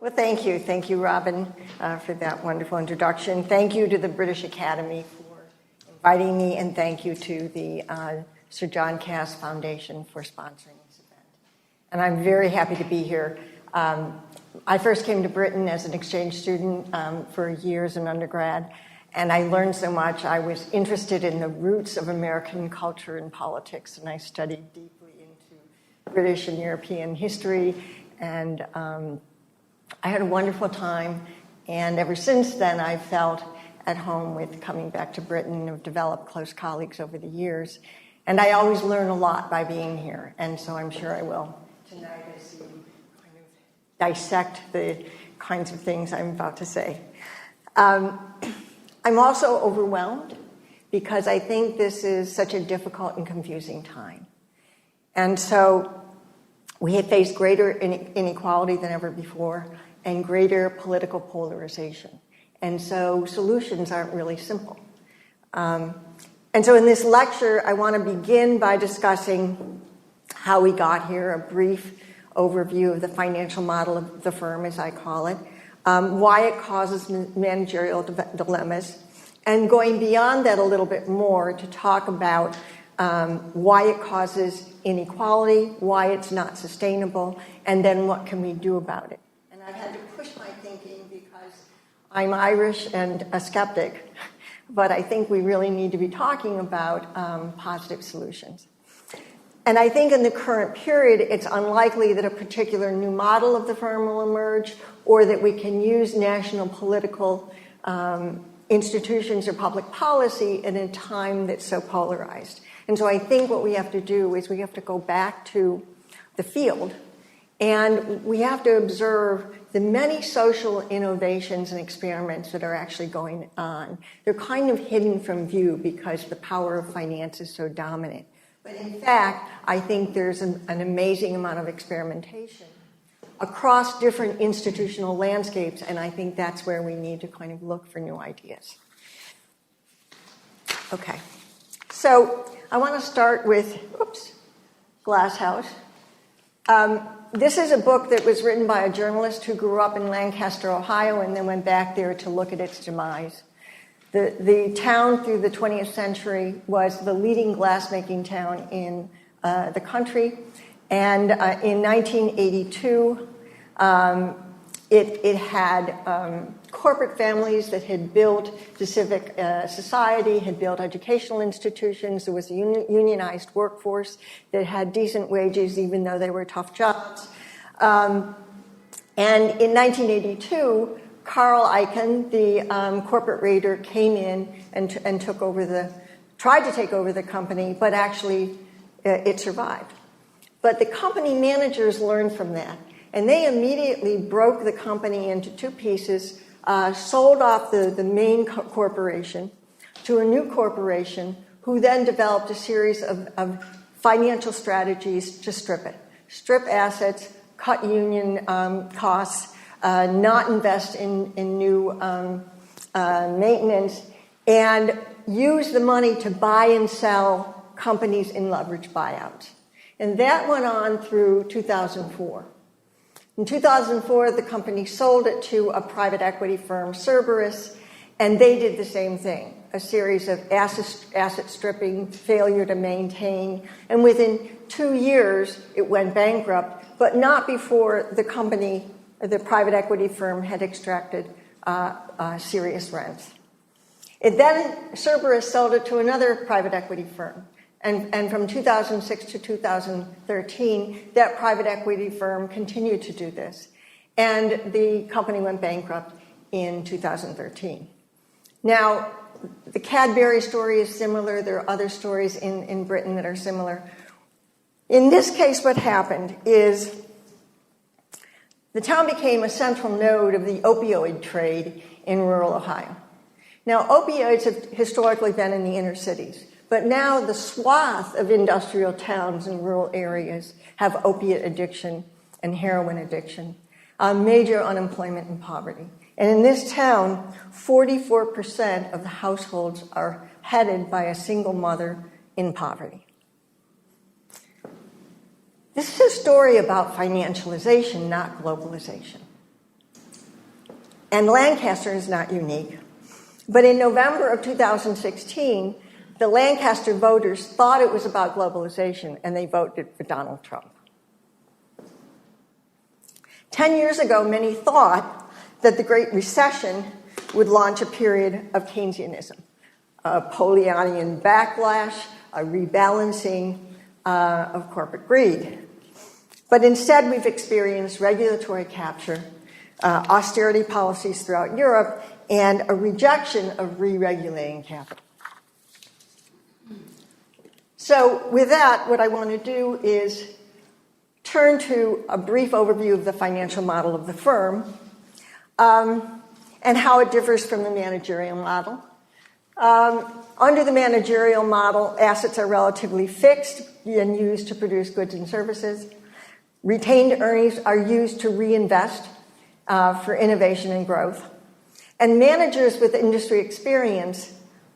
Well, thank you. Thank you, Robin, for that wonderful introduction. Thank you to the British Academy for inviting me, and thank you to the Sir John Cass Foundation for sponsoring this event. And I'm very happy to be here. I first came to Britain as an exchange student for a year as an undergrad, and I learned so much. I was interested in the roots of American culture and politics, and I studied deeply into British and European history, and I had a wonderful time, and ever since then I've felt at home with coming back to Britain and have developed close colleagues over the years. And I always learn a lot by being here, and so I'm sure I will tonight as you kind of dissect the kinds of things I'm about to say. I'm also overwhelmed because I think this is such a difficult and confusing time. And so we have faced greater inequality than ever before and greater political polarization. And so solutions aren't really simple. And so in this lecture, I want to begin by discussing how we got here, a brief overview of the financial model of the firm, as I call it, why it causes managerial dilemmas, and going beyond that a little bit more to talk about why it causes inequality, why it's not sustainable, and then what can we do about it. And I've had to push my thinking because I'm Irish and a skeptic, but I think we really need to be talking about positive solutions. And I think in the current period, it's unlikely that a particular new model of the firm will emerge, or that we can use national political institutions or public policy in a time that's so polarized. And so I think what we have to do is we have to go back to the field, and we have to observe the many social innovations and experiments that are actually going on. They're kind of hidden from view because the power of finance is so dominant. But in fact, I think there's an amazing amount of experimentation across different institutional landscapes, and I think that's where we need to kind of look for new ideas. Okay, so I want to start with, Glass House. This is a book that was written by a journalist who grew up in Lancaster, Ohio, and then went back there to look at its demise. The town through the 20th century was the leading glassmaking town in the country, and in 1982, it had corporate families that had built the civic society, had built educational institutions. There was a unionized workforce that had decent wages, even though they were tough jobs. And in 1982, Carl Icahn, the corporate raider, came in and tried to take over the company, but actually it survived. But the company managers learned from that, and they immediately broke the company into two pieces, sold off the main corporation to a new corporation, who then developed a series of financial strategies to strip it. Strip assets, cut union costs, not invest in new maintenance, and use the money to buy and sell companies in leveraged buyouts. And that went on through 2004. In 2004, the company sold it to a private equity firm, Cerberus, and they did the same thing, a series of asset stripping, failure to maintain, and within 2 years, it went bankrupt, but not before the company, the private equity firm, had extracted serious rents. Cerberus sold it to another private equity firm. And from 2006 to 2013, that private equity firm continued to do this. And the company went bankrupt in 2013. Now, the Cadbury story is similar. There are other stories in Britain that are similar. In this case, what happened is the town became a central node of the opioid trade in rural Ohio. Now, opioids have historically been in the inner cities. But now the swath of industrial towns and rural areas have opiate addiction and heroin addiction, major unemployment and poverty. And in this town, 44% of the households are headed by a single mother in poverty. This is a story about financialization, not globalization. And Lancaster is not unique. But in November of 2016, the Lancaster voters thought it was about globalization, and they voted for Donald Trump. 10 years ago, many thought that the Great Recession would launch a period of Keynesianism, a Pollyannian backlash, a rebalancing of corporate greed. But instead, we've experienced regulatory capture, austerity policies throughout Europe, and a rejection of re-regulating capital. So with that, what I want to do is turn to a brief overview of the financial model of the firm and how it differs from the managerial model. Under the managerial model, assets are relatively fixed and used to produce goods and services. Retained earnings are used to reinvest for innovation and growth. And managers with industry experience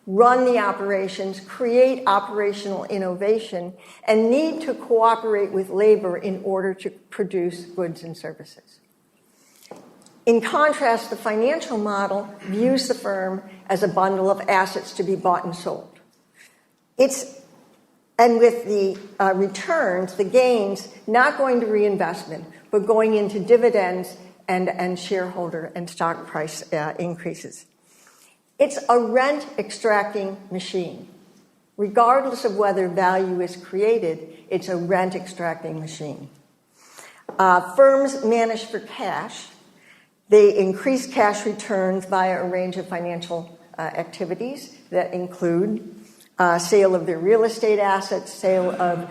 run the operations, create operational innovation, and need to cooperate with labor in order to produce goods and services. In contrast, the financial model views the firm as a bundle of assets to be bought and sold. And with the returns, the gains, not going to reinvestment, but going into dividends and shareholder and stock price increases. It's a rent-extracting machine. Regardless of whether value is created, it's a rent-extracting machine. Firms manage for cash. They increase cash returns via a range of financial activities that include sale of their real estate assets, sale of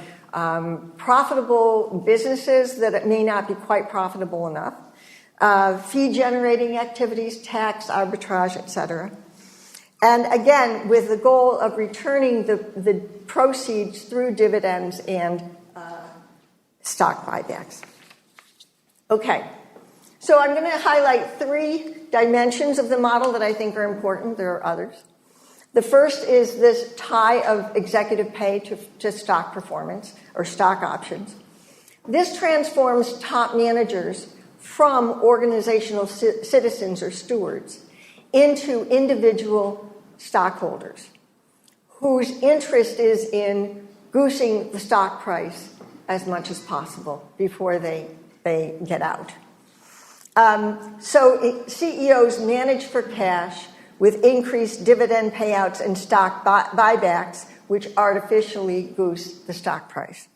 profitable businesses that may not be quite profitable enough, fee-generating activities, tax, arbitrage, etc. And again, with the goal of returning the proceeds through dividends and stock buybacks. Okay, so I'm going to highlight 3 dimensions of the model that I think are important. There are others. The first is this tie of executive pay to stock performance or stock options. This transforms top managers from organizational citizens or stewards into individual stockholders whose interest is in goosing the stock price as much as possible before they get out. So CEOs manage for cash with increased dividend payouts and stock buybacks, which artificially goose the stock price.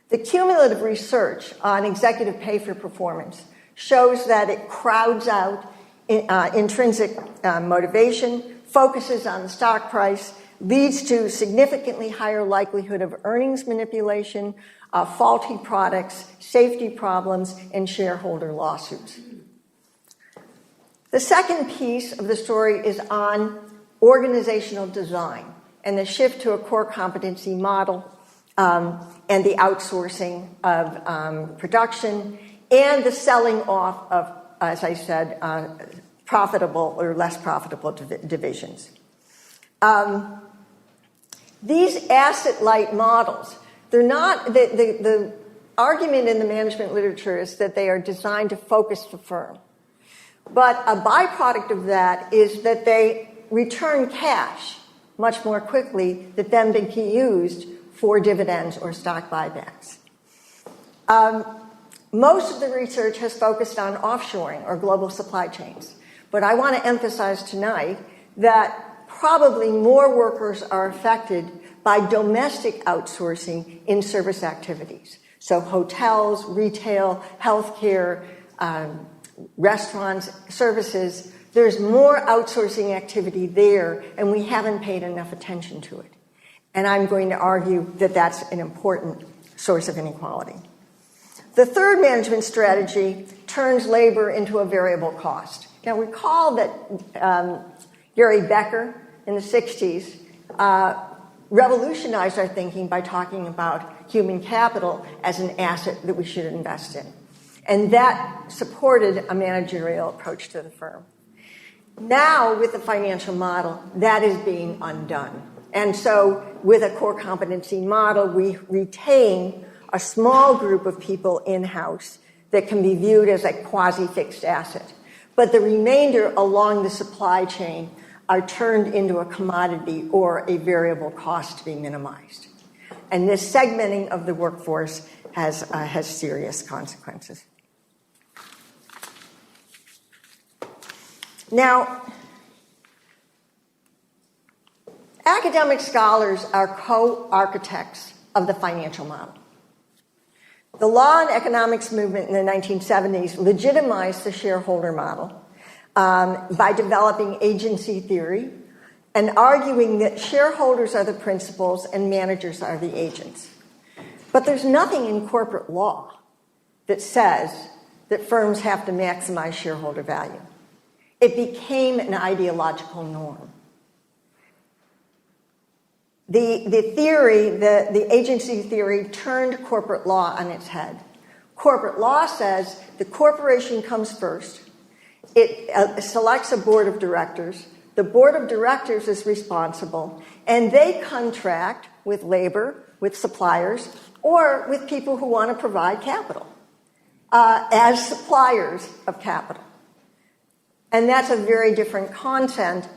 The cumulative research on executive pay for performance shows that it crowds out intrinsic motivation, focuses on the stock price, leads to significantly higher likelihood of earnings manipulation, faulty products, safety problems, and shareholder lawsuits. The second piece of the story is on organizational design and the shift to a core competency model and the outsourcing of production and the selling off of, as I said, profitable or less profitable divisions. These asset-light models, they're not, the argument in the management literature is that they are designed to focus the firm. But a byproduct of that is that they return cash much more quickly that then can be used for dividends or stock buybacks. Most of the research has focused on offshoring or global supply chains. But I want to emphasize tonight that probably more workers are affected by domestic outsourcing in service activities. So hotels, retail, healthcare, restaurants, services, there's more outsourcing activity there, and we haven't paid enough attention to it. And I'm going to argue that that's an important source of inequality. The third management strategy turns labor into a variable cost. Now, recall that Gary Becker in the 60s revolutionized our thinking by talking about human capital as an asset that we should invest in. And that supported a managerial approach to the firm. Now, with the financial model, that is being undone. And so, with a core competency model, we retain a small group of people in-house that can be viewed as a quasi-fixed asset. but the remainder along the supply chain are turned into a commodity or a variable cost to be minimized. And this segmenting of the workforce has serious consequences. Now, academic scholars are co-architects of the financial model. The law and economics movement in the 1970s legitimized the shareholder model by developing agency theory and arguing that shareholders are the principals and managers are the agents. But there's nothing in corporate law that says that firms have to maximize shareholder value. It became an ideological norm. The theory, the agency theory, turned corporate law on its head. Corporate law says the corporation comes first. It selects a board of directors. The board of directors is responsible, and they contract with labor, with suppliers, or with people who want to provide capital as suppliers of capital. And that's a very different concept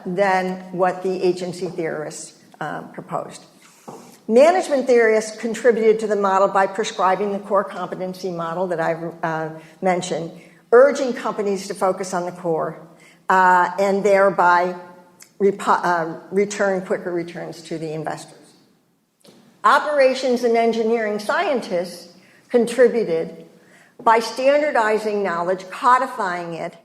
than what the agency theorists proposed. Management theorists contributed to the model by prescribing the core competency model that I mentioned, urging companies to focus on the core, and thereby return quicker returns to the investors. Operations and engineering scientists contributed by standardizing knowledge, codifying it,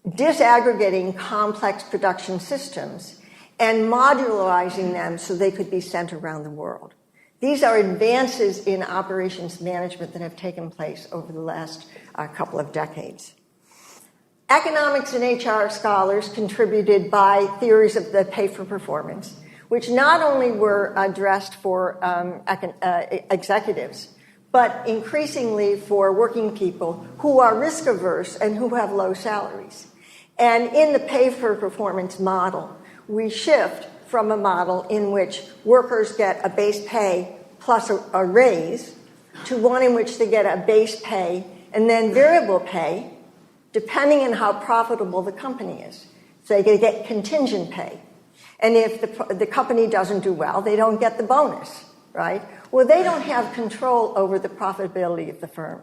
disaggregating complex production systems, and modularizing them so they could be sent around the world. These are advances in operations management that have taken place over the last couple of decades. Economics and HR scholars contributed by theories of the pay for performance, which not only were addressed for executives, but increasingly for working people who are risk averse and who have low salaries. And in the pay for performance model, we shift from a model in which workers get a base pay plus a raise to one in which they get a base pay and then variable pay, depending on how profitable the company is. So they get contingent pay. And if the company doesn't do well, they don't get the bonus, right? Well, they don't have control over the profitability of the firm.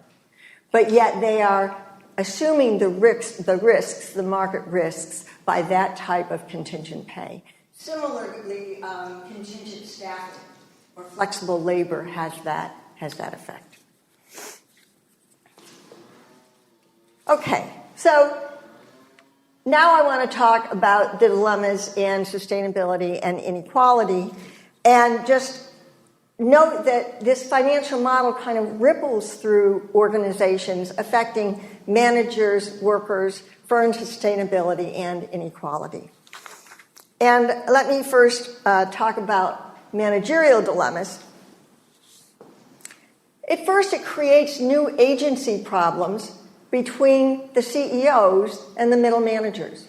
But yet they are assuming the risks, the market risks, by that type of contingent pay. Similarly, contingent staffing or flexible labor has that effect. Okay, so now I want to talk about the dilemmas in sustainability and inequality, and just note that this financial model kind of ripples through organizations, affecting managers, workers, firm sustainability, and inequality. And let me first talk about managerial dilemmas. At first, it creates new agency problems between the CEOs and the middle managers.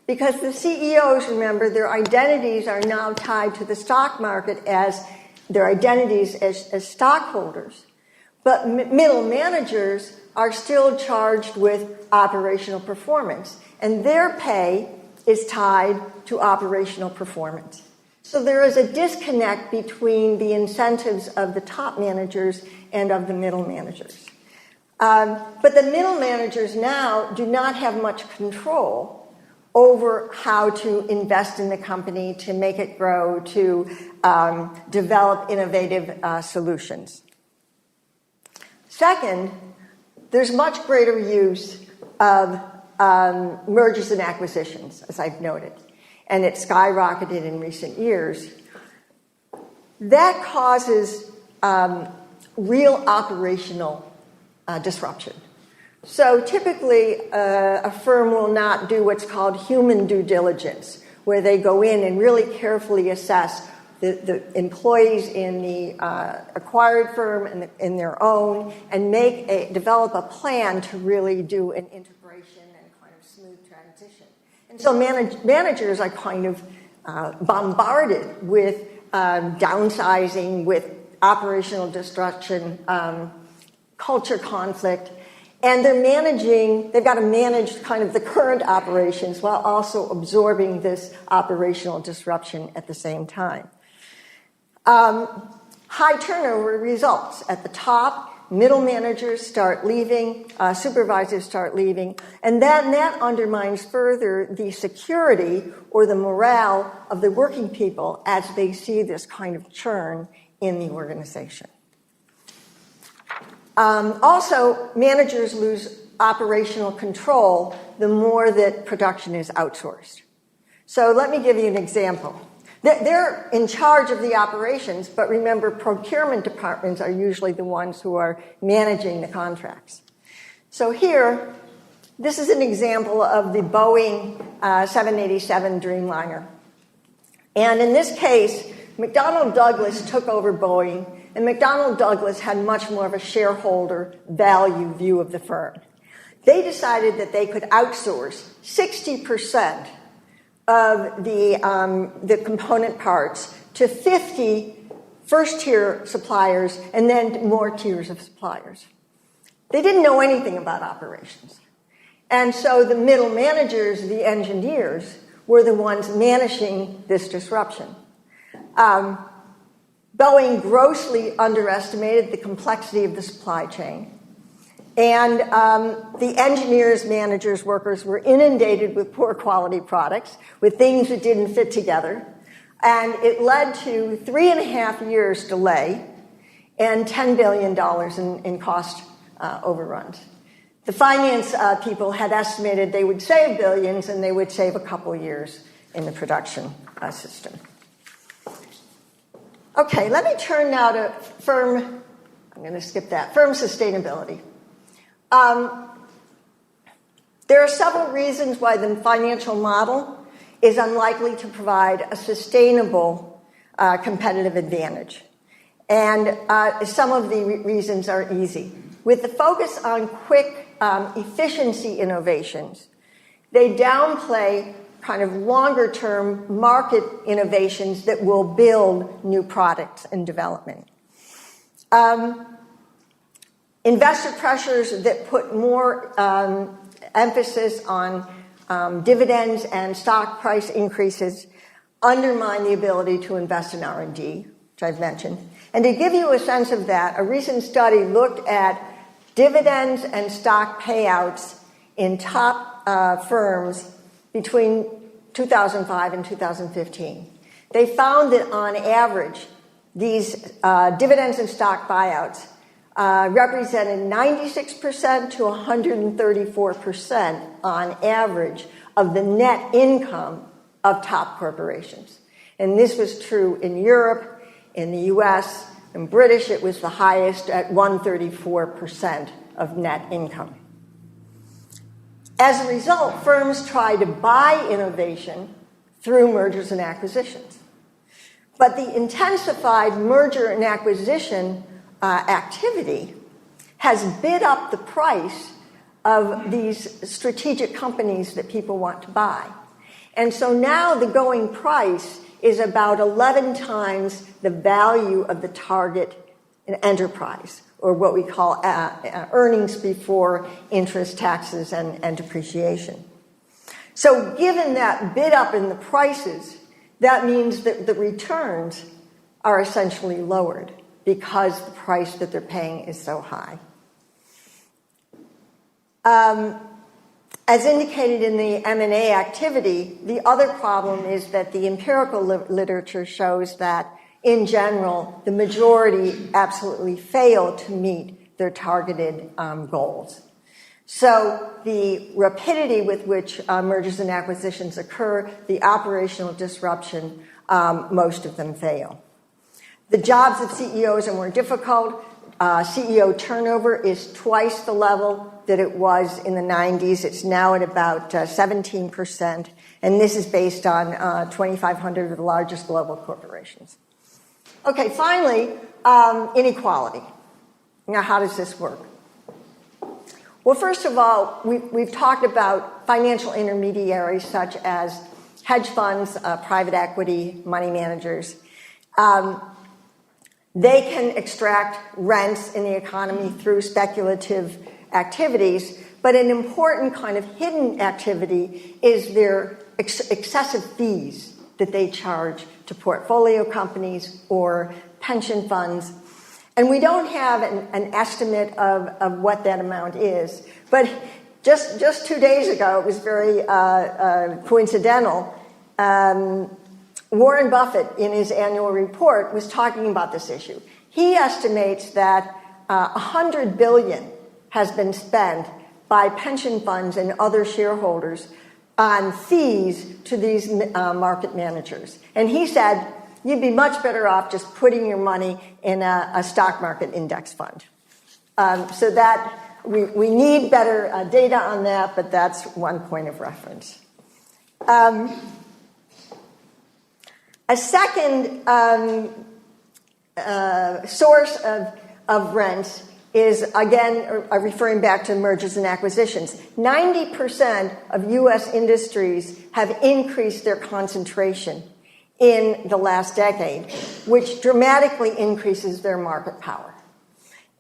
Because the CEOs, remember, their identities are now tied to the stock market as their identities as stockholders. But middle managers are still charged with operational performance, and their pay is tied to operational performance. So there is a disconnect between the incentives of the top managers and of the middle managers. But the middle managers now do not have much control over how to invest in the company, to make it grow, to develop innovative solutions. Second, there's much greater use of mergers and acquisitions, as I've noted, and it skyrocketed in recent years. That causes real operational disruption. So typically, a firm will not do what's called human due diligence, where they go in and really carefully assess the employees in the acquired firm and in their own, and develop a plan to really do an integration and kind of smooth transition. And so managers are kind of bombarded with downsizing, with operational destruction, culture conflict, And they've got to manage kind of the current operations while also absorbing this operational disruption at the same time. High turnover results at the top. Middle managers start leaving, supervisors start leaving, and then that undermines further the security or the morale of the working people as they see this kind of churn in the organization. Also, managers lose operational control the more that production is outsourced. So let me give you an example. They're in charge of the operations, but remember, procurement departments are usually the ones who are managing the contracts. So here, this is an example of the Boeing 787 Dreamliner. And in this case, McDonnell Douglas took over Boeing, and McDonnell Douglas had much more of a shareholder value view of the firm. They decided that they could outsource 60% of the component parts to 50 first-tier suppliers and then more tiers of suppliers. They didn't know anything about operations. And so the middle managers, the engineers, were the ones managing this disruption. Boeing grossly underestimated the complexity of the supply chain. And the engineers, managers, workers were inundated with poor quality products, with things that didn't fit together. And it led to 3.5 years delay and $10 billion in cost overruns. The finance people had estimated they would save billions and they would save a couple years in the production system. Okay, let me turn now to firm sustainability. There are several reasons why the financial model is unlikely to provide a sustainable competitive advantage. And some of the reasons are easy. With the focus on quick efficiency innovations, they downplay kind of longer-term market innovations that will build new products and development. Investor pressures that put more emphasis on dividends and stock price increases undermine the ability to invest in R&D, which I've mentioned. And to give you a sense of that, a recent study looked at dividends and stock payouts in top firms between 2005 and 2015. They found that on average, these dividends and stock buyouts represented 96% to 134% on average of the net income of top corporations. And this was true in Europe, in the US, in British it was the highest at 134% of net income. As a result, firms try to buy innovation through mergers and acquisitions. But the intensified merger and acquisition activity has bid up the price of these strategic companies that people want to buy. And so now the going price is about 11 times the value of the target enterprise, or what we call earnings before interest, taxes, and depreciation. So given that bid up in the prices, that means that the returns are essentially lowered because the price that they're paying is so high. As indicated in the M&A activity, the other problem is that the empirical literature shows that, in general, the majority absolutely fail to meet their targeted goals. So the rapidity with which mergers and acquisitions occur, the operational disruption, most of them fail. The jobs of CEOs are more difficult. CEO turnover is twice the level that it was in the 90s. It's now at about 17%, and this is based on 2,500 of the largest global corporations. Okay, finally, inequality. Now, how does this work? Well, first of all, we've talked about financial intermediaries such as hedge funds, private equity, money managers. They can extract rents in the economy through speculative activities, but an important kind of hidden activity is their excessive fees that they charge to portfolio companies or pension funds. And we don't have an estimate of what that amount is, but just 2 days ago, it was very coincidental. Warren Buffett, in his annual report, was talking about this issue. He estimates that $100 billion has been spent by pension funds and other shareholders on fees to these market managers. And he said, you'd be much better off just putting your money in a stock market index fund. So that we need better data on that, but that's one point of reference. A second source of rents is, again, referring back to mergers and acquisitions. 90% of U.S. industries have increased their concentration in the last decade, which dramatically increases their market power.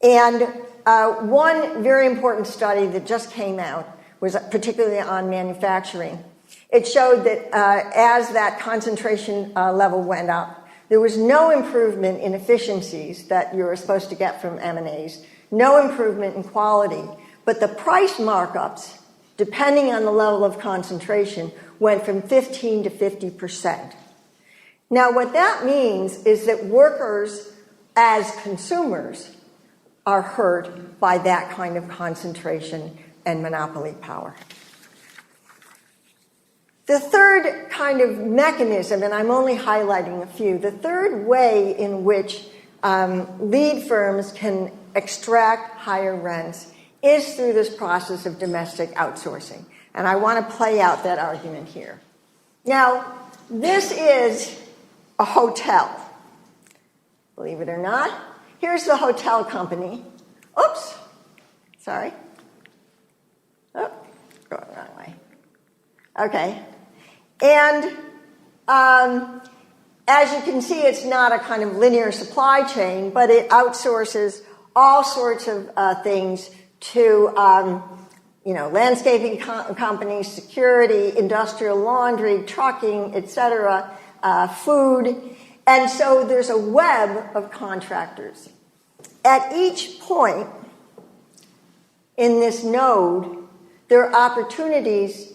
And one very important study that just came out was particularly on manufacturing. It showed that as that concentration level went up, there was no improvement in efficiencies that you're supposed to get from M&As, no improvement in quality, but the price markups, depending on the level of concentration, went from 15 to 50%. Now, what that means is that workers, as consumers, are hurt by that kind of concentration and monopoly power. The third kind of mechanism, and I'm only highlighting a few, the third way in which lead firms can extract higher rents is through this process of domestic outsourcing. And I want to play out that argument here. Now, this is a hotel. Believe it or not, here's the hotel company. Oops, sorry. Oh, going the wrong way. Okay. And as you can see, it's not a kind of linear supply chain, but it outsources all sorts of things to, landscaping companies, security, industrial laundry, trucking, etc., food. And so there's a web of contractors. At each point in this node, there are opportunities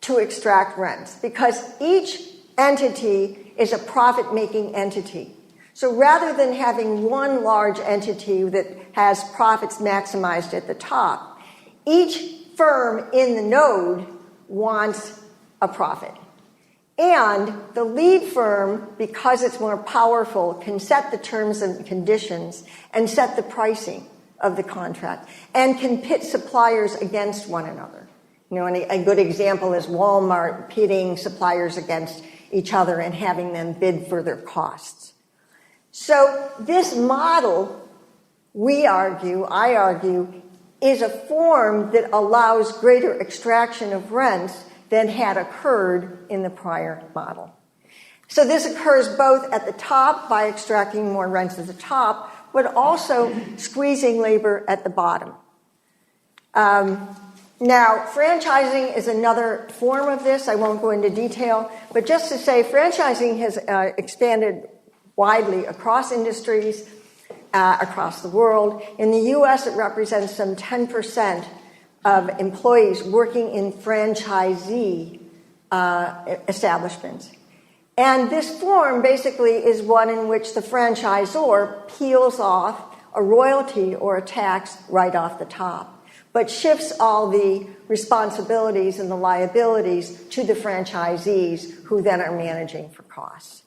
to extract rents because each entity is a profit-making entity. So rather than having one large entity that has profits maximized at the top, each firm in the node wants a profit. And the lead firm, because it's more powerful, can set the terms and conditions and set the pricing of the contract and can pit suppliers against one another. And a good example is Walmart pitting suppliers against each other and having them bid for their costs. So this model, I argue, is a form that allows greater extraction of rents than had occurred in the prior model. So this occurs both at the top by extracting more rents at the top, but also squeezing labor at the bottom. Now, franchising is another form of this. I won't go into detail, but just to say franchising has expanded widely across industries, across the world. In the U.S., it represents some 10% of employees working in franchisee establishments. And this form basically is one in which the franchisor peels off a royalty or a tax right off the top, but shifts all the responsibilities and the liabilities to the franchisees who then are managing for costs.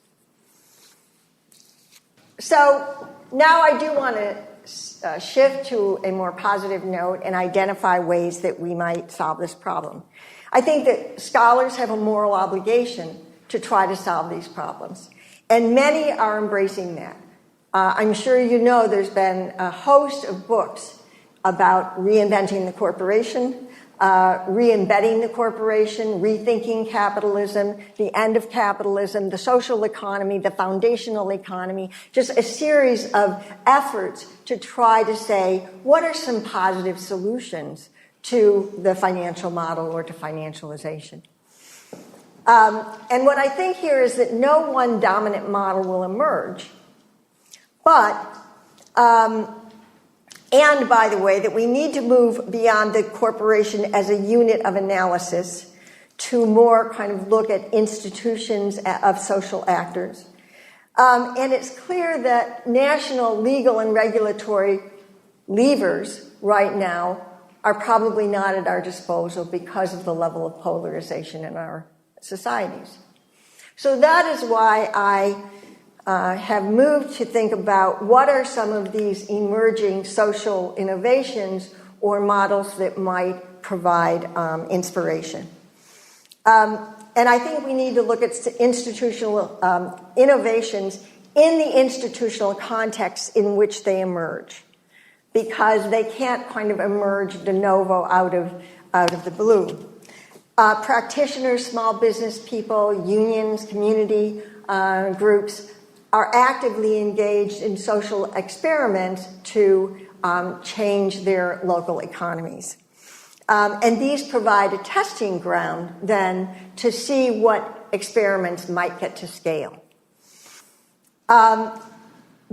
So now I do want to shift to a more positive note and identify ways that we might solve this problem. I think that scholars have a moral obligation to try to solve these problems, and many are embracing that. I'm sure you know there's been a host of books about reinventing the corporation, re-embedding the corporation, rethinking capitalism, the end of capitalism, the social economy, the foundational economy, just a series of efforts to try to say, what are some positive solutions to the financial model or to financialization? And what I think here is that no one dominant model will emerge, but and by the way, that we need to move beyond the corporation as a unit of analysis to more kind of look at institutions of social actors. And it's clear that national legal and regulatory levers right now are probably not at our disposal because of the level of polarization in our societies. So that is why I have moved to think about what are some of these emerging social innovations or models that might provide inspiration. And I think we need to look at institutional innovations in the institutional context in which they emerge, because they can't kind of emerge de novo out of the blue. Practitioners, small business people, unions, community groups are actively engaged in social experiments to change their local economies. And these provide a testing ground then to see what experiments might get to scale.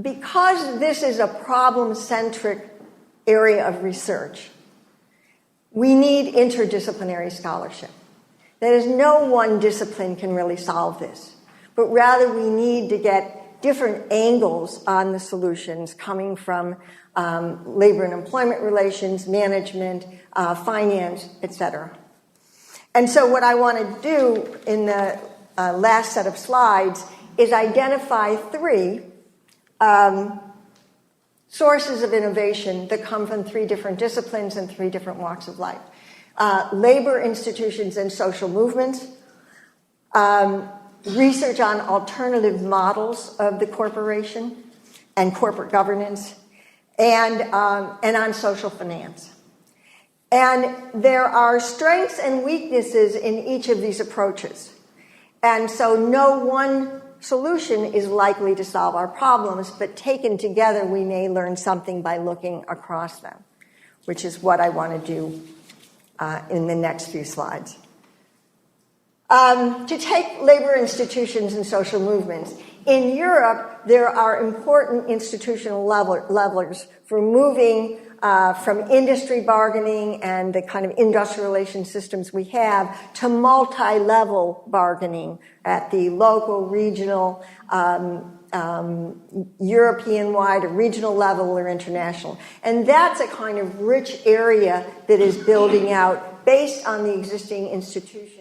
Because this is a problem-centric area of research, we need interdisciplinary scholarship. That is, no one discipline can really solve this, but rather we need to get different angles on the solutions coming from labor and employment relations, management, finance, etc. And so what I want to do in the last set of slides is identify 3 sources of innovation that come from 3 different disciplines and 3 different walks of life. Labor institutions and social movements, research on alternative models of the corporation and corporate governance, and on social finance. And there are strengths and weaknesses in each of these approaches. And so no one solution is likely to solve our problems, but taken together we may learn something by looking across them, which is what I want to do in the next few slides. To take labor institutions and social movements, in Europe, there are important institutional levers for moving from industry bargaining and the kind of industrial relations systems we have to multi-level bargaining at the local, regional, European-wide or regional level or international. And that's a kind of rich area that is building out based on the existing institutions.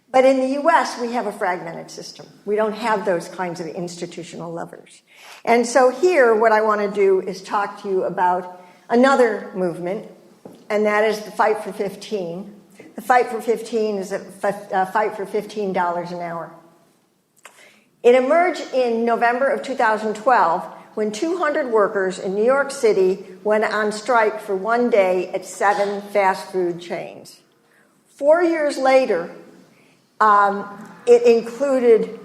But in the U.S., we have a fragmented system. We don't have those kinds of institutional levers. And so here, what I want to do is talk to you about another movement, and that is the Fight for 15. The Fight for 15 is a fight for $15 an hour. It emerged in November of 2012 when 200 workers in New York City went on strike for one day at 7 fast food chains. 4 years later, it included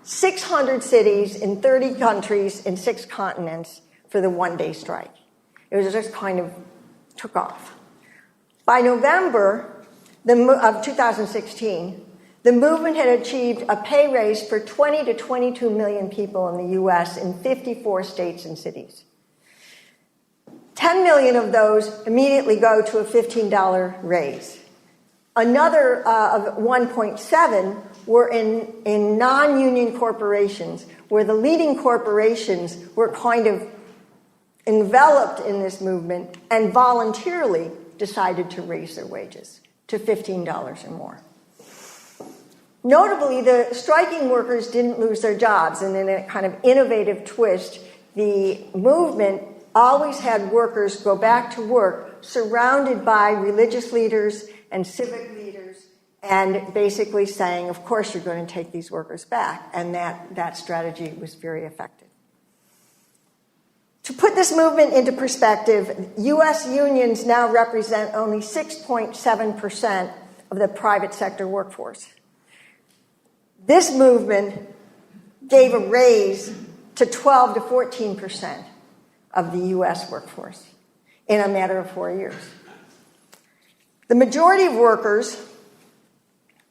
600 cities in 30 countries in 6 continents for the one-day strike. It was just kind of took off. By November of 2016, the movement had achieved a pay raise for 20 to 22 million people in the U.S. in 54 states and cities. 10 million of those immediately go to a $15 raise. Another of 1.7 were in non-union corporations, where the leading corporations were kind of enveloped in this movement and voluntarily decided to raise their wages to $15 or more. Notably, the striking workers didn't lose their jobs, and in a kind of innovative twist, the movement always had workers go back to work surrounded by religious leaders and civic leaders, and basically saying, of course you're going to take these workers back, and that strategy was very effective. To put this movement into perspective, U.S. unions now represent only 6.7% of the private sector workforce. This movement gave a raise to 12 to 14% of the U.S. workforce in a matter of 4 years. The majority of workers,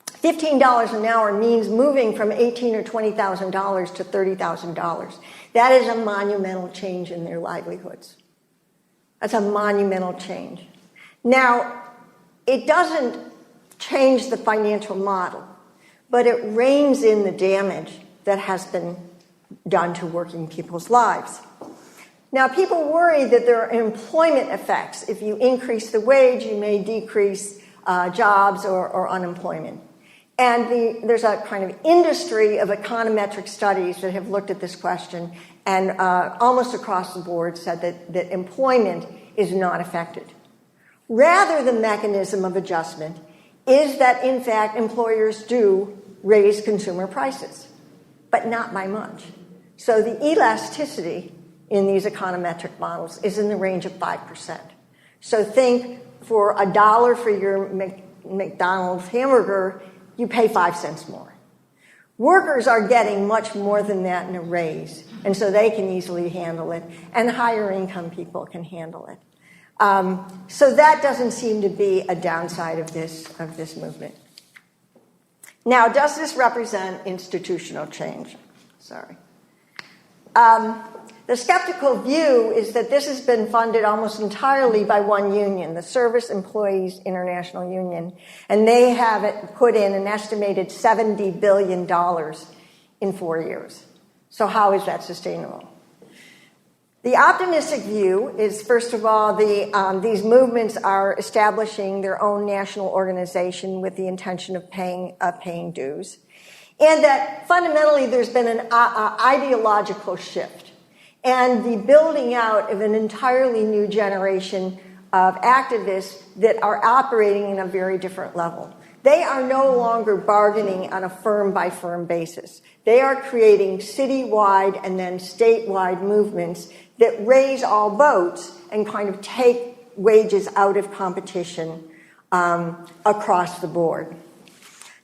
$15 an hour means moving from $18,000 or $20,000 to $30,000. That is a monumental change in their livelihoods. That's a monumental change. Now, it doesn't change the financial model, but it reins in the damage that has been done to working people's lives. Now, people worry that there are employment effects. If you increase the wage, you may decrease jobs or unemployment. And there's a kind of industry of econometric studies that have looked at this question and almost across the board said that employment is not affected. Rather, the mechanism of adjustment is that, in fact, employers do raise consumer prices, but not by much. So the elasticity in these econometric models is in the range of 5%. So think for $1 for your McDonald's hamburger, you pay 5 cents more. Workers are getting much more than that in a raise, and so they can easily handle it, and higher income people can handle it. So that doesn't seem to be a downside of this movement. Now, does this represent institutional change? Sorry. The skeptical view is that this has been funded almost entirely by one union, the Service Employees International Union, and they have put in an estimated $70 billion in 4 years. So how is that sustainable? The optimistic view is, first of all, these movements are establishing their own national organization with the intention of paying dues, and that fundamentally there's been an ideological shift and the building out of an entirely new generation of activists that are operating in a very different level. They are no longer bargaining on a firm-by-firm basis. They are creating citywide and then statewide movements that raise all boats and kind of take wages out of competition across the board.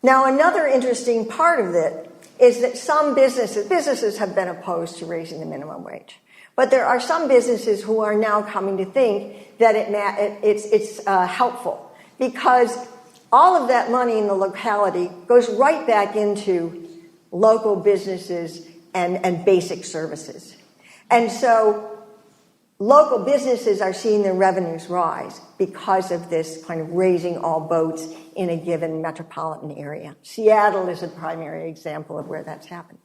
Now, another interesting part of it is that some businesses have been opposed to raising the minimum wage. But there are some businesses who are now coming to think that it's helpful because all of that money in the locality goes right back into local businesses and basic services. And so local businesses are seeing their revenues rise because of this kind of raising all boats in a given metropolitan area. Seattle is a primary example of where that's happened.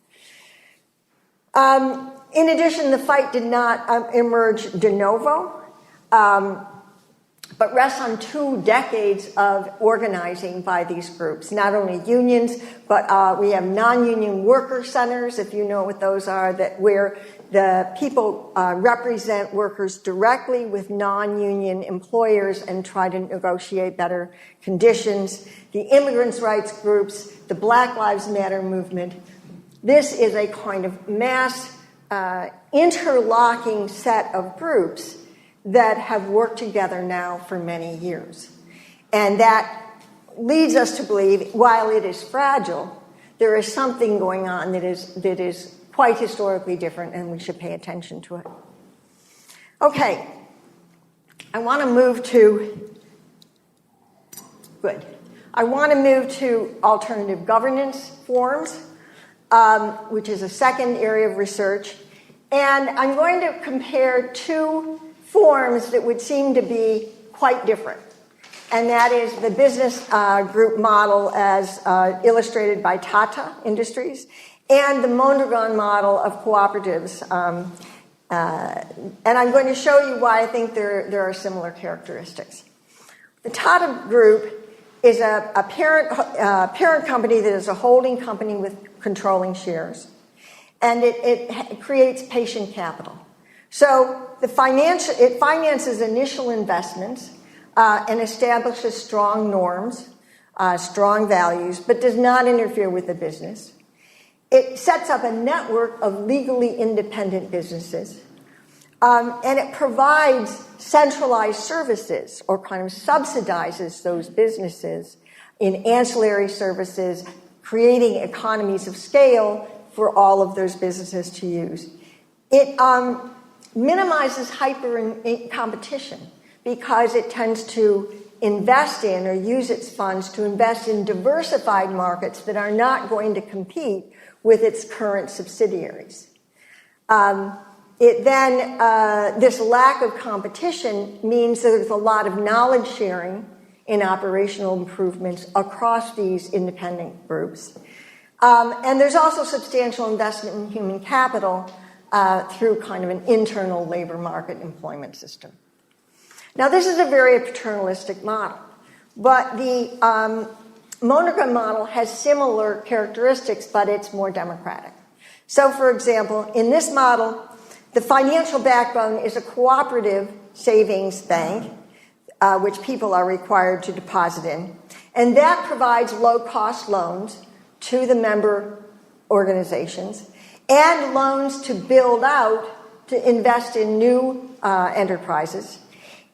In addition, the fight did not emerge de novo, but rests on 2 decades of organizing by these groups, not only unions, but we have non-union worker centers, if you know what those are, where the people represent workers directly with non-union employers and try to negotiate better conditions. The immigrants' rights groups, the Black Lives Matter movement. This is a kind of mass interlocking set of groups that have worked together now for many years. And that leads us to believe, while it is fragile, there is something going on that is quite historically different, and we should pay attention to it. Okay, I want to move to alternative governance forms, which is a second area of research. And I'm going to compare 2 forms that would seem to be quite different. And that is the business group model as illustrated by Tata Industries and the Mondragon model of cooperatives. And I'm going to show you why I think there are similar characteristics. The Tata Group is a parent company that is a holding company with controlling shares. And it creates patient capital. So it finances initial investments and establishes strong norms, strong values, but does not interfere with the business. It sets up a network of legally independent businesses. And it provides centralized services or kind of subsidizes those businesses in ancillary services, creating economies of scale for all of those businesses to use. It minimizes hyper competition because it tends to invest in or use its funds to invest in diversified markets that are not going to compete with its current subsidiaries. This lack of competition means that there's a lot of knowledge sharing in operational improvements across these independent groups. And there's also substantial investment in human capital through kind of an internal labor market employment system. Now, this is a very paternalistic model, but the monogam model has similar characteristics, but it's more democratic. So, for example, in this model, the financial backbone is a cooperative savings bank, which people are required to deposit in, and that provides low-cost loans to the member organizations and loans to build out, to invest in new enterprises.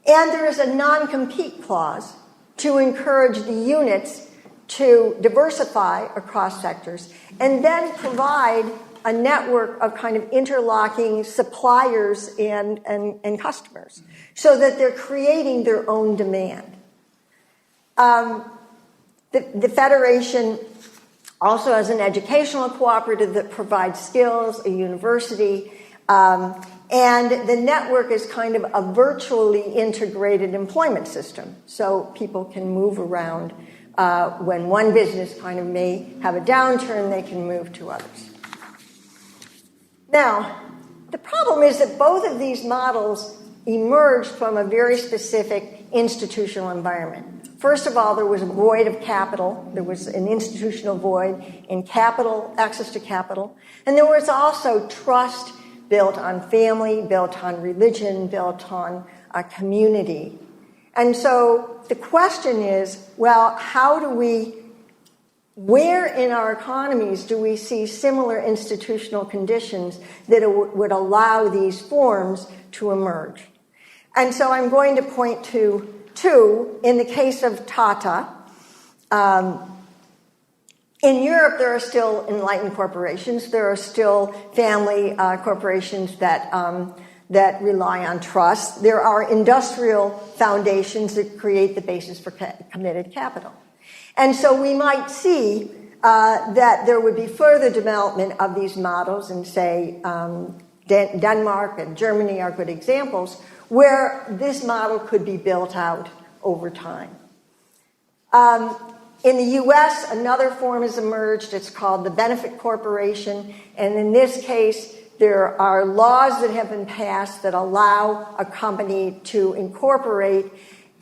And there is a non-compete clause to encourage the units to diversify across sectors and then provide a network of kind of interlocking suppliers and customers so that they're creating their own demand. The Federation also has an educational cooperative that provides skills, a university, and the network is kind of a virtually integrated employment system. So people can move around. When one business kind of may have a downturn, they can move to others. Now, the problem is that both of these models emerged from a very specific institutional environment. First of all, there was a void of capital. There was an institutional void in capital, access to capital. And there was also trust built on family, built on religion, built on a community. And so the question is, well, where in our economies do we see similar institutional conditions that would allow these forms to emerge? And so I'm going to point to two. In the case of Tata, in Europe, there are still enlightened corporations. There are still family corporations that rely on trust. There are industrial foundations that create the basis for committed capital. And so we might see that there would be further development of these models, and say Denmark and Germany are good examples, where this model could be built out over time. In the U.S., another form has emerged. It's called the benefit corporation, and in this case, there are laws that have been passed that allow a company to incorporate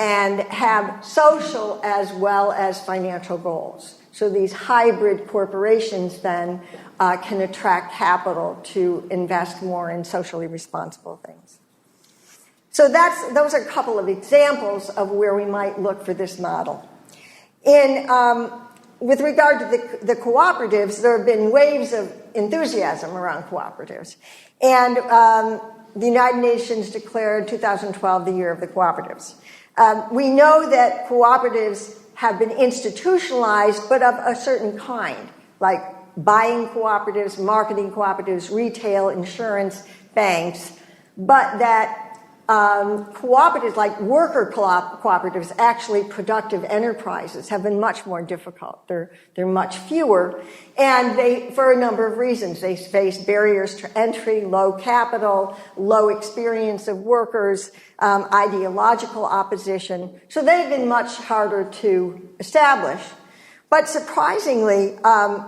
and have social as well as financial goals. So these hybrid corporations then can attract capital to invest more in socially responsible things. So those are a couple of examples of where we might look for this model. With regard to the cooperatives, there have been waves of enthusiasm around cooperatives. And the United Nations declared 2012 the year of the cooperatives. We know that cooperatives have been institutionalized, but of a certain kind, like buying cooperatives, marketing cooperatives, retail, insurance, banks, but that cooperatives like worker cooperatives, actually productive enterprises, have been much more difficult. They're much fewer, and for a number of reasons. They face barriers to entry, low capital, low experience of workers, ideological opposition. So they've been much harder to establish. But surprisingly,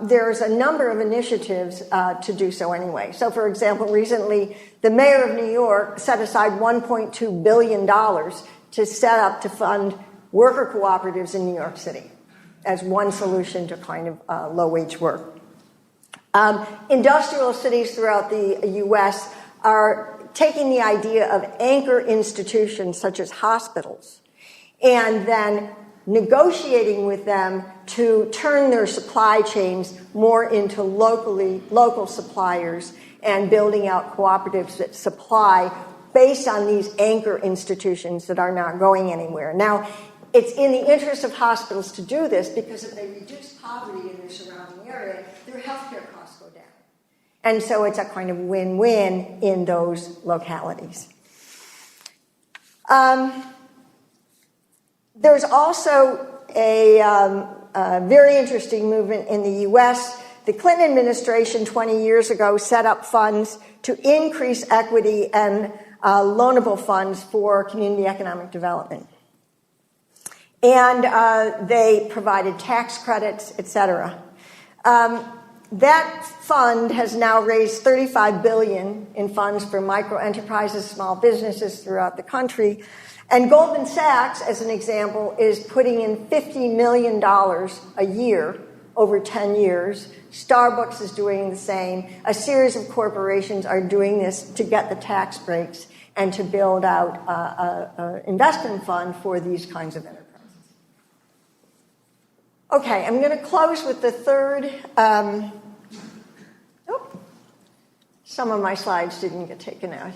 there's a number of initiatives to do so anyway. So, for example, recently, the mayor of New York set aside $1.2 billion to fund worker cooperatives in New York City as one solution to kind of low-wage work. Industrial cities throughout the U.S. are taking the idea of anchor institutions such as hospitals and then negotiating with them to turn their supply chains more into local suppliers and building out cooperatives that supply based on these anchor institutions that are not going anywhere. Now, it's in the interest of hospitals to do this because if they reduce poverty in their surrounding area, their healthcare costs go down. And so it's a kind of win-win in those localities. There's also a very interesting movement in the U.S. The Clinton administration 20 years ago set up funds to increase equity and loanable funds for community economic development. And they provided tax credits, et cetera. That fund has now raised $35 billion in funds for micro enterprises, small businesses throughout the country. And Goldman Sachs, as an example, is putting in $50 million a year over 10 years. Starbucks is doing the same. A series of corporations are doing this to get the tax breaks and to build out an investment fund for these kinds of enterprises. Okay, I'm going to close with the third. Some of my slides didn't get taken out.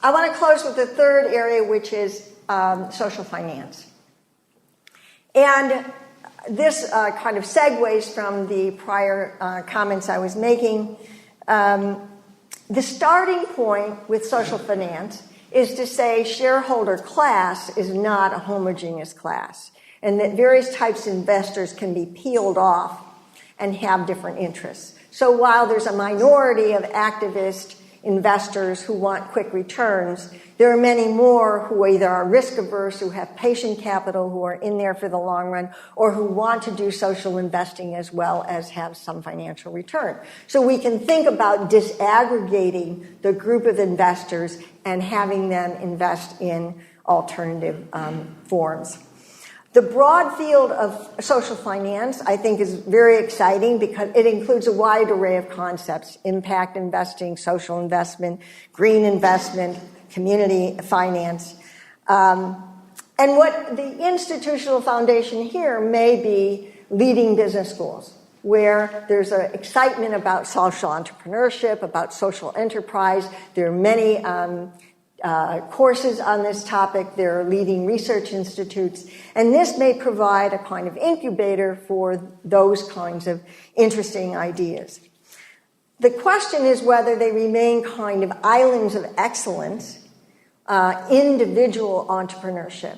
I want to close with the third area, which is social finance. And this kind of segues from the prior comments I was making. The starting point with social finance is to say shareholder class is not a homogeneous class, and that various types of investors can be peeled off and have different interests. So while there's a minority of activist investors who want quick returns, there are many more who either are risk averse, who have patient capital, who are in there for the long run, or who want to do social investing as well as have some financial return. So we can think about disaggregating the group of investors and having them invest in alternative forms. The broad field of social finance, I think, is very exciting because it includes a wide array of concepts: impact investing, social investment, green investment, community finance. And what the institutional foundation here may be leading business schools, where there's an excitement about social entrepreneurship, about social enterprise. There are many courses on this topic. There are leading research institutes, and this may provide a kind of incubator for those kinds of interesting ideas. The question is whether they remain kind of islands of excellence, individual entrepreneurship,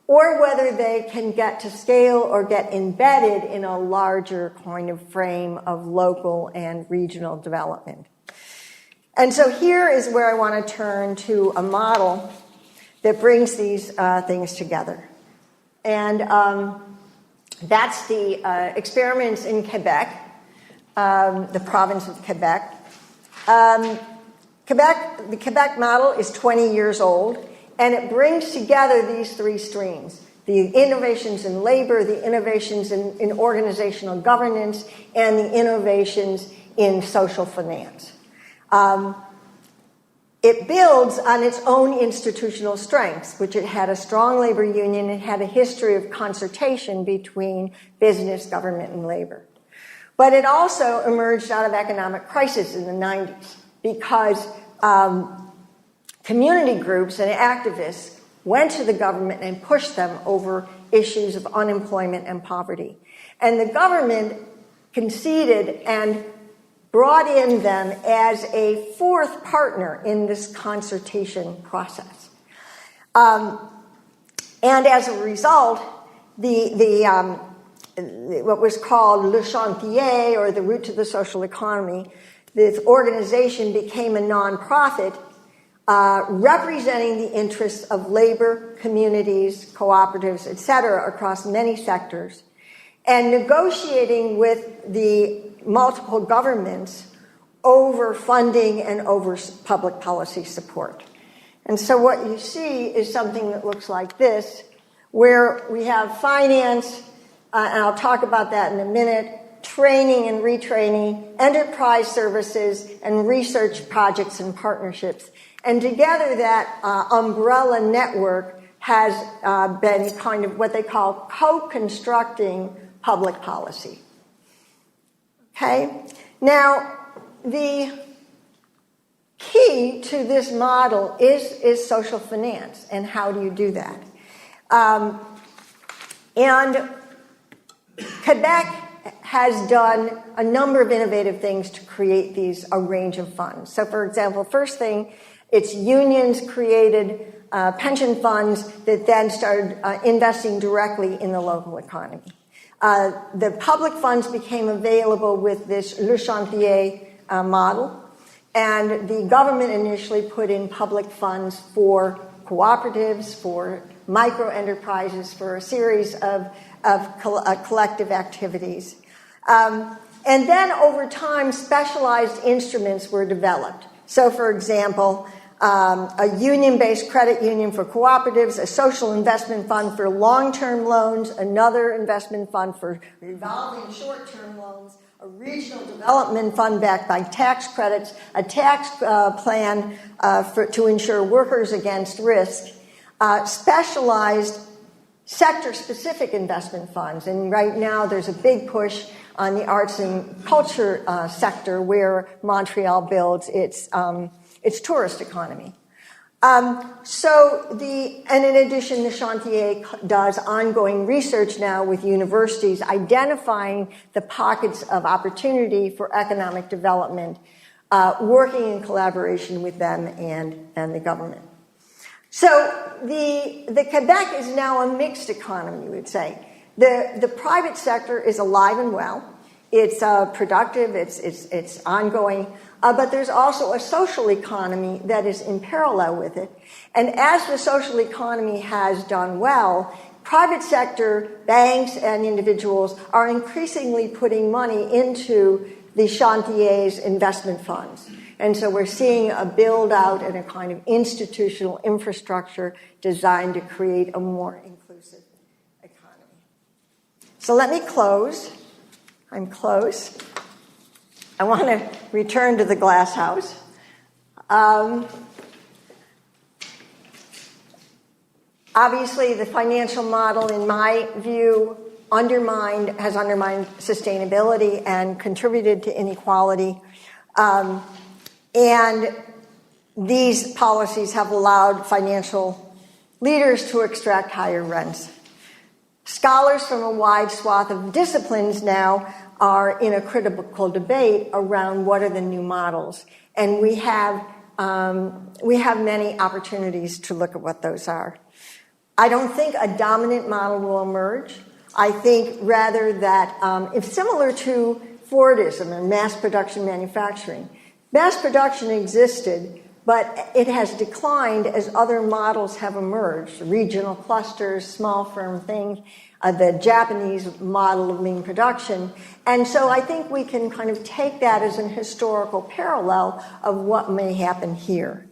or whether they can get to scale or get embedded in a larger kind of frame of local and regional development. And so here is where I want to turn to a model that brings these things together. And that's the experiments in Quebec, the province of Quebec. The Quebec model is 20 years old, and it brings together these three streams: the innovations in labor, the innovations in organizational governance, and the innovations in social finance. It builds on its own institutional strengths, which it had a strong labor union. It had a history of consultation between business, government, and labor. But it also emerged out of economic crisis in the 90s because community groups and activists went to the government and pushed them over issues of unemployment and poverty. And the government conceded and brought in them as a fourth partner in this consultation process. And as a result, what was called Le Chantier, or the Route to the Social Economy, this organization became a nonprofit representing the interests of labor, communities, cooperatives, et cetera, across many sectors, and negotiating with the multiple governments over funding and over public policy support. And so what you see is something that looks like this, where we have finance, and I'll talk about that in a minute, training and retraining, enterprise services, and research projects and partnerships. And together that umbrella network has been kind of what they call co-constructing public policy. Okay? Now, the key to this model is social finance, and how do you do that? And Quebec has done a number of innovative things to create a range of funds. So, for example, first thing, its unions created pension funds that then started investing directly in the local economy. The public funds became available with this Le Chantier model, and the government initially put in public funds for cooperatives, for micro-enterprises, for a series of collective activities. And then over time, specialized instruments were developed. So, for example, a union-based credit union for cooperatives, a social investment fund for long-term loans, another investment fund for revolving short-term loans, a regional development fund backed by tax credits, a tax plan to insure workers against risk, specialized sector-specific investment funds. And right now there's a big push on the arts and culture sector, where Montreal builds its tourist economy. And in addition, the Chantier does ongoing research now with universities, identifying the pockets of opportunity for economic development, working in collaboration with them and the government. So the Quebec is now a mixed economy, we would say. The private sector is alive and well. It's productive, it's ongoing, but there's also a social economy that is in parallel with it. And as the social economy has done well, private sector banks and individuals are increasingly putting money into the Chantier's investment funds. And so we're seeing a build out and a kind of institutional infrastructure designed to create a more inclusive economy. So let me close. I'm close. I want to return to the glass house. Obviously, the financial model, in my view, has undermined sustainability and contributed to inequality. And these policies have allowed financial leaders to extract higher rents. Scholars from a wide swath of disciplines now are in a critical debate around what are the new models. And we have many opportunities to look at what those are. I don't think a dominant model will emerge. I think rather that if similar to Fordism or mass production manufacturing, mass production existed, but it has declined as other models have emerged, regional clusters, small firm things, the Japanese model of lean production. And so I think we can kind of take that as an historical parallel of what may happen here.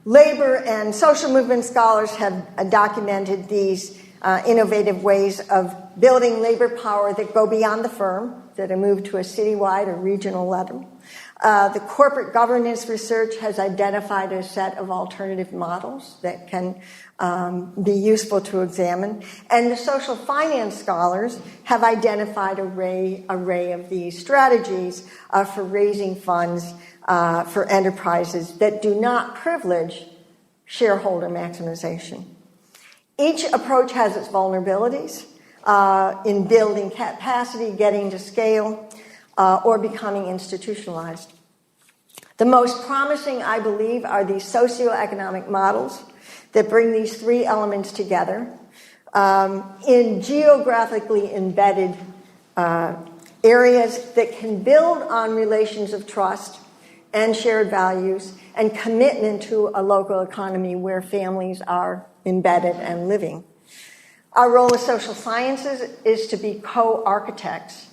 Labor and social movement scholars have documented these innovative ways of building labor power that go beyond the firm, that are moved to a citywide or regional level. The corporate governance research has identified a set of alternative models that can be useful to examine. And the social finance scholars have identified an array of these strategies for raising funds for enterprises that do not privilege shareholder maximization. Each approach has its vulnerabilities in building capacity, getting to scale, or becoming institutionalized. The most promising, I believe, are these socioeconomic models that bring these three elements together in geographically embedded areas that can build on relations of trust and shared values and commitment to a local economy where families are embedded and living. Our role as social sciences is to be co-architects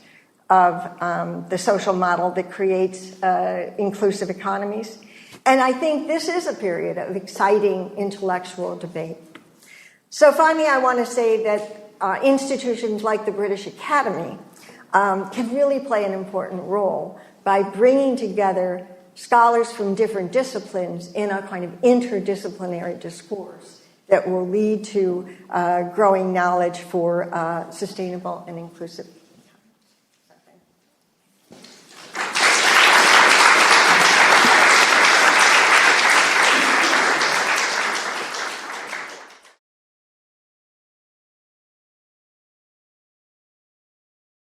of the social model that creates inclusive economies. And I think this is a period of exciting intellectual debate. So finally, I want to say that institutions like the British Academy can really play an important role by bringing together scholars from different disciplines in a kind of interdisciplinary discourse that will lead to growing knowledge for sustainable and inclusive